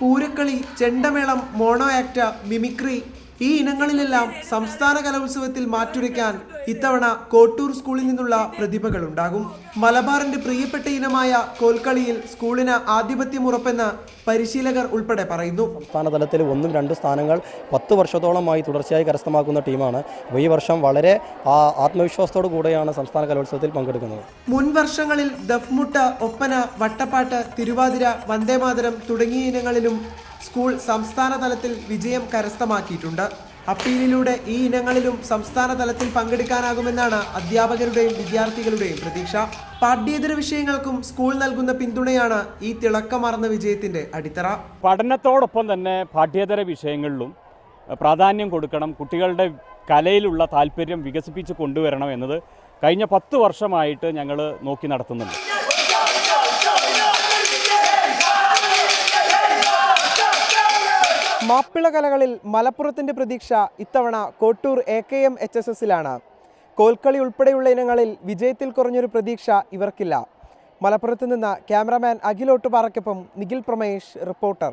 Poorakkali, ചെണ്ടമേളം, mono act, mimicry ഈ ഇനങ്ങളിലെല്ലാം സംസ്ഥാന കലോത്സവത്തിൽ മാറ്റുരയ്ക്കാൻ ഇത്തവണ കോട്ടൂർ സ്കൂളിൽ നിന്നുള്ള പ്രതിഭകളുണ്ടാകും. മലബാറിന്റെ പ്രിയപ്പെട്ട ഇനമായ കോൽക്കളിയിൽ സ്കൂളിന് ആധിപത്യം ഉറപ്പെന്ന് പരിശീലകർ ഉൾപ്പെടെ പറയുന്നു. സംസ്ഥാന തലത്തിൽ 1-2 സ്ഥാനങ്ങൾ 10 വർഷത്തോളമായി തുടർച്ചയായി കരസ്ഥമാക്കുന്ന ടീമാണ്. ഈ വർഷം വളരെ ആത്മവിശ്വാസത്തോടു കൂടെയാണ് സംസ്ഥാന കലോത്സവത്തിൽ പങ്കെടുക്കുന്നത്. മുൻ വർഷങ്ങളിൽ ദഫ്മുട്ട്, ഒപ്പന, വട്ടപ്പാട്ട്, തിരുവാതിര, വന്ദേമാതരം തുടങ്ങിയ ഇനങ്ങളിലും സ്കൂൾ സംസ്ഥാന തലത്തിൽ വിജയം കരസ്ഥമാക്കിയിട്ടുണ്ട്. അപ്പീലിലൂടെ ഈ ഇനങ്ങളിലും സംസ്ഥാന തലത്തിൽ പങ്കെടുക്കാനാകുമെന്നാണ് അധ്യാപകരുടെയും വിദ്യാർത്ഥികളുടെയും പ്രതീക്ഷ. പാഠ്യേതര വിഷയങ്ങൾക്കും സ്കൂൾ നൽകുന്ന പിന്തുണയാണ് ഈ തിളക്കമാർന്ന വിജയത്തിന്റെ അടിത്തറ. പഠനത്തോടൊപ്പം തന്നെ പാഠ്യേതര വിഷയങ്ങളിലും പ്രാധാന്യം കൊടുക്കണം, കുട്ടികളുടെ കലയിലുള്ള താല്പര്യം വികസിപ്പിച്ച് കൊണ്ടുവരണം എന്നത് കഴിഞ്ഞ 10 വർഷമായിട്ട് ഞങ്ങൾ നോക്കി നടത്തുന്നുണ്ട്. മാപ്പിള കലകളിൽ മലപ്പുറത്തിന്റെ പ്രതീക്ഷ ഇത്തവണ കോട്ടൂർ AKM HSSലാണ്. കോൽക്കളി ഉൾപ്പെടെയുള്ള ഇനങ്ങളിൽ വിജയത്തിൽ കുറഞ്ഞൊരു പ്രതീക്ഷ ഇവർക്കില്ല. മലപ്പുറത്ത് നിന്ന് ക്യാമറാമാൻ അഖിൽ ഓട്ടുപാറയ്ക്കൊപ്പം നിഖിൽ പ്രമേഷ്, റിപ്പോർട്ടർ.